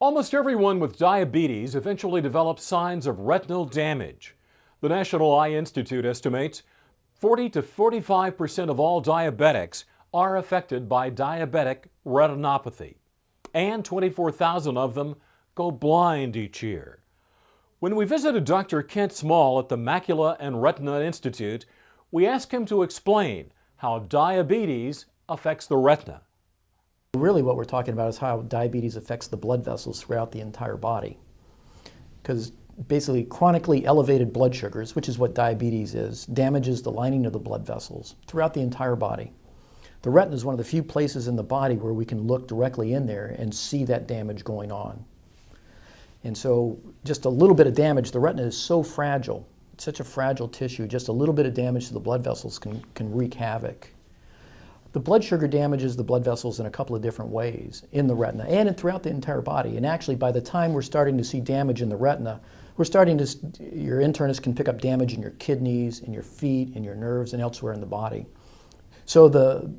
Almost everyone with diabetes eventually develops signs of retinal damage. The National Eye Institute estimates 40 to 45% of all diabetics are affected by diabetic retinopathy, and 24,000 of them go blind each year. When we visited Dr. Kent Small at the Macula and Retina Institute, we asked him to explain how diabetes affects the retina. Really what we're talking about is how diabetes affects the blood vessels throughout the entire body. Because basically chronically elevated blood sugars, which is what diabetes is, damages the lining of the blood vessels throughout the entire body. The retina is one of the few places in the body where we can look directly in there and see that damage going on. And so just a little bit of damage, the retina is so fragile, it's such a fragile tissue, just a little bit of damage to the blood vessels can wreak havoc. The blood sugar damages the blood vessels in a couple of different ways in the retina and throughout the entire body. And actually, by the time we're starting to see damage in the retina, your internist can pick up damage in your kidneys, in your feet, in your nerves, and elsewhere in the body. So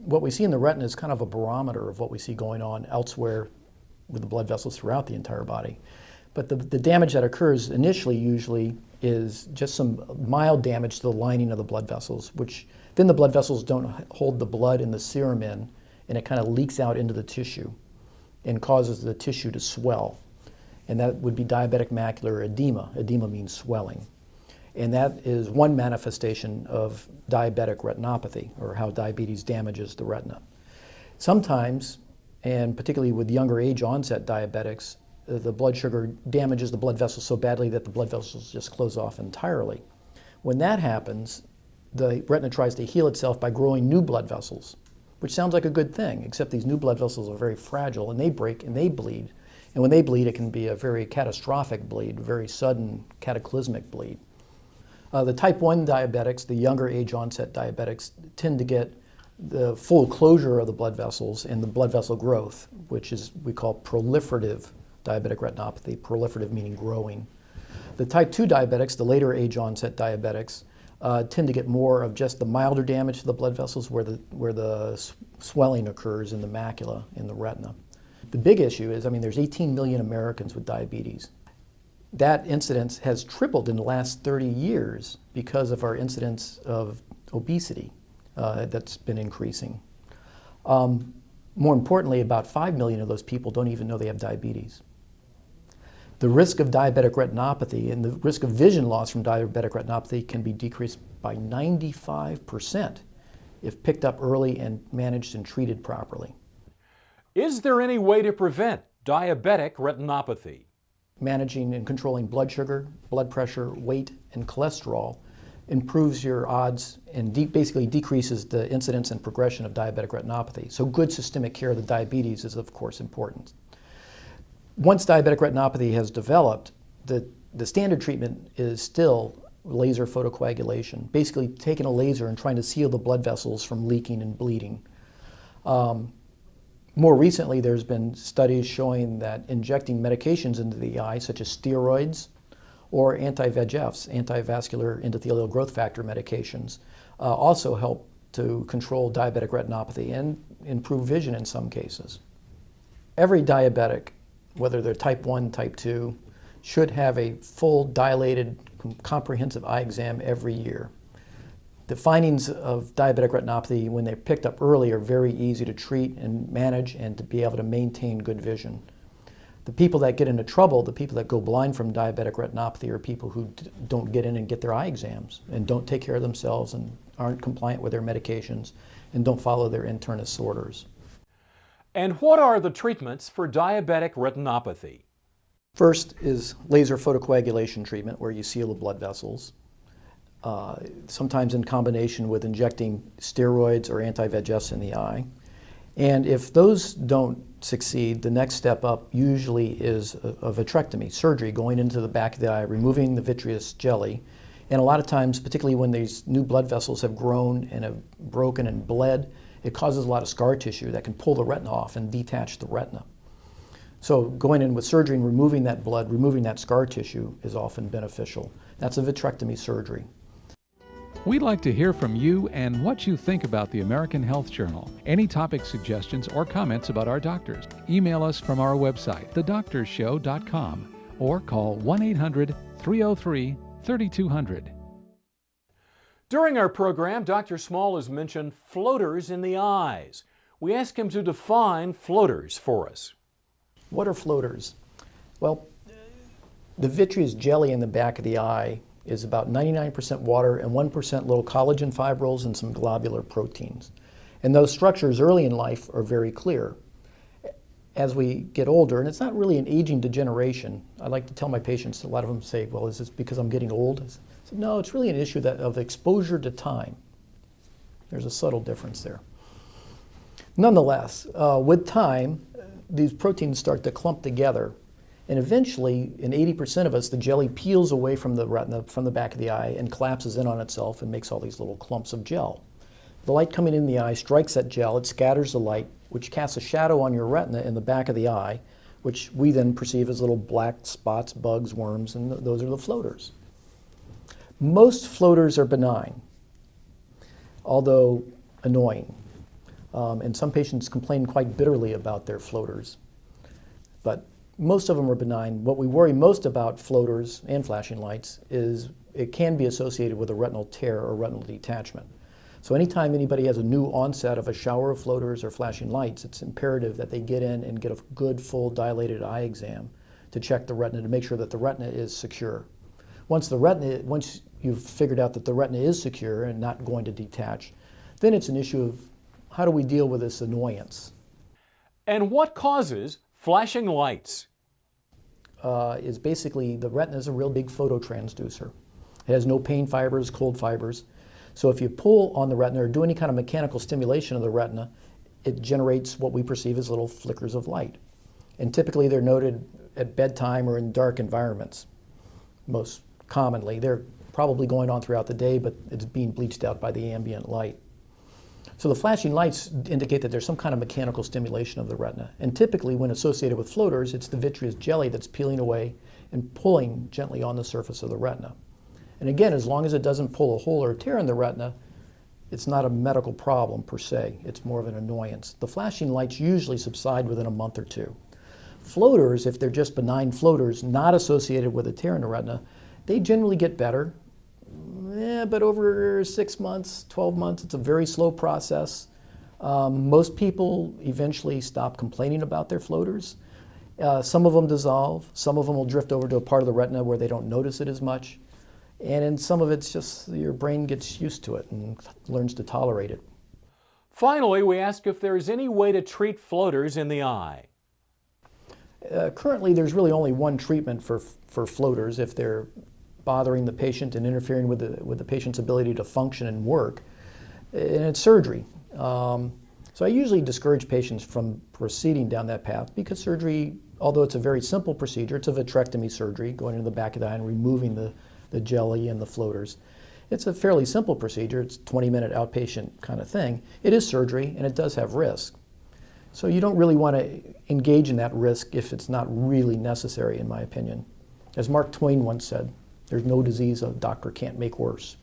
what we see in the retina is kind of a barometer of what we see going on elsewhere with the blood vessels throughout the entire body. But the damage that occurs initially usually is just some mild damage to the lining of the blood vessels, which then the blood vessels don't hold the blood and the serum in, and it kind of leaks out into the tissue and causes the tissue to swell. And that would be diabetic macular edema. Edema means swelling. And that is one manifestation of diabetic retinopathy, or how diabetes damages the retina. Sometimes, and particularly with younger age onset diabetics, the blood sugar damages the blood vessels so badly that the blood vessels just close off entirely. When that happens, the retina tries to heal itself by growing new blood vessels, which sounds like a good thing, except these new blood vessels are very fragile and they break and they bleed. And when they bleed, it can be a very catastrophic bleed, very sudden cataclysmic bleed. The type 1 diabetics, the younger age onset diabetics, tend to get the full closure of the blood vessels and the blood vessel growth, which is we call proliferative diabetic retinopathy, proliferative meaning growing. The type 2 diabetics, the later age onset diabetics, tend to get more of just the milder damage to the blood vessels where the swelling occurs in the macula, in the retina. The big issue is, there's 18 million Americans with diabetes. That incidence has tripled in the last 30 years because of our incidence of obesity that's been increasing. More importantly, about 5 million of those people don't even know they have diabetes. The risk of diabetic retinopathy and the risk of vision loss from diabetic retinopathy can be decreased by 95% if picked up early and managed and treated properly. Is there any way to prevent diabetic retinopathy? Managing and controlling blood sugar, blood pressure, weight, and cholesterol improves your odds and basically decreases the incidence and progression of diabetic retinopathy. So good systemic care of the diabetes is of course important. Once diabetic retinopathy has developed, the standard treatment is still laser photocoagulation, basically taking a laser and trying to seal the blood vessels from leaking and bleeding. More recently, there's been studies showing that injecting medications into the eye, such as steroids or anti-VEGFs, anti-vascular endothelial growth factor medications, also help to control diabetic retinopathy and improve vision in some cases. Every diabetic, whether they're type 1, type 2, should have a full dilated comprehensive eye exam every year. The findings of diabetic retinopathy, when they're picked up early, are very easy to treat and manage and to be able to maintain good vision. The people that get into trouble, the people that go blind from diabetic retinopathy, are people who don't get in and get their eye exams and don't take care of themselves and aren't compliant with their medications and don't follow their internist's orders. And what are the treatments for diabetic retinopathy? First is laser photocoagulation treatment, where you seal the blood vessels. Sometimes in combination with injecting steroids or anti-VEGFs in the eye. And if those don't succeed, the next step up usually is a vitrectomy, surgery, going into the back of the eye, removing the vitreous jelly. And a lot of times, particularly when these new blood vessels have grown and have broken and bled, it causes a lot of scar tissue that can pull the retina off and detach the retina. So going in with surgery and removing that blood, removing that scar tissue is often beneficial. That's a vitrectomy surgery. We'd like to hear from you and what you think about the American Health Journal. Any topic suggestions or comments about our doctors, email us from our website, thedoctorshow.com, or call 1-800-303-3200. During our program, Dr. Small has mentioned floaters in the eyes. We ask him to define floaters for us. What are floaters? Well, the vitreous jelly in the back of the eye is about 99% water and 1% little collagen fibrils and some globular proteins. And those structures early in life are very clear. As we get older, and it's not really an aging degeneration, I like to tell my patients, a lot of them say, well, is this because I'm getting old? I said, no, it's really an issue of exposure to time. There's a subtle difference there. Nonetheless, with time, these proteins start to clump together. And eventually, in 80% of us, the jelly peels away from the retina, from the back of the eye, and collapses in on itself and makes all these little clumps of gel. The light coming in the eye strikes that gel, it scatters the light, which casts a shadow on your retina in the back of the eye, which we then perceive as little black spots, bugs, worms, and those are the floaters. Most floaters are benign, although annoying. And some patients complain quite bitterly about their floaters. But most of them are benign. What we worry most about floaters and flashing lights is it can be associated with a retinal tear or retinal detachment. So anytime anybody has a new onset of a shower of floaters or flashing lights, it's imperative that they get in and get a good, full, dilated eye exam to check the retina to make sure that the retina is secure. Once you've figured out that the retina is secure and not going to detach, then it's an issue of how do we deal with this annoyance? And what causes flashing lights? Is basically the retina is a real big phototransducer. It has no pain fibers, cold fibers. So if you pull on the retina or do any kind of mechanical stimulation of the retina, it generates what we perceive as little flickers of light. And typically they're noted at bedtime or in dark environments. Most commonly, they're probably going on throughout the day, but it's being bleached out by the ambient light. So the flashing lights indicate that there's some kind of mechanical stimulation of the retina. And typically when associated with floaters, it's the vitreous jelly that's peeling away and pulling gently on the surface of the retina. And again, as long as it doesn't pull a hole or a tear in the retina, it's not a medical problem per se. It's more of an annoyance. The flashing lights usually subside within a month or two. Floaters, if they're just benign floaters not associated with a tear in the retina, they generally get better. But over 6 months, 12 months, it's a very slow process. Most people eventually stop complaining about their floaters. Some of them dissolve. Some of them will drift over to a part of the retina where they don't notice it as much. And in some of it's just your brain gets used to it and learns to tolerate it. Finally, we ask if there is any way to treat floaters in the eye. Currently, there's really only one treatment for floaters if they're bothering the patient and interfering with the patient's ability to function and work, and it's surgery. So I usually discourage patients from proceeding down that path because surgery, although it's a very simple procedure, it's a vitrectomy surgery, going into the back of the eye and removing the jelly and the floaters. It's a fairly simple procedure. It's a 20-minute outpatient kind of thing. It is surgery and it does have risk. So you don't really want to engage in that risk if it's not really necessary, in my opinion. As Mark Twain once said, there's no disease a doctor can't make worse.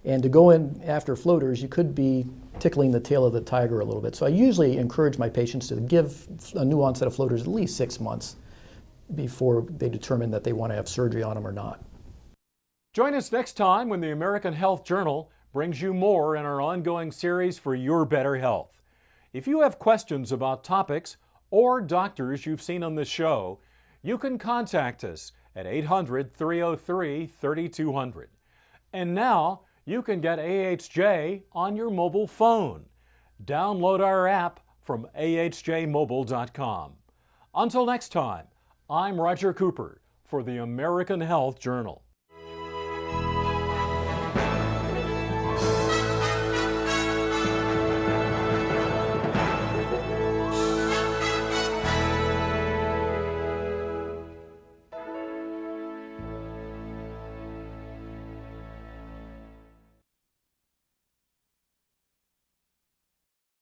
And to go in after floaters, you could be tickling the tail of the tiger a little bit. So I usually encourage my patients to give a new onset of floaters at least 6 months before they determine that they want to have surgery on them or not. Join us next time when the American Health Journal brings you more in our ongoing series for your better health. If you have questions about topics or doctors you've seen on this show, you can contact us at 800-303-3200. And now you can get AHJ on your mobile phone. Download our app from ahjmobile.com. Until next time, I'm Roger Cooper for the American Health Journal.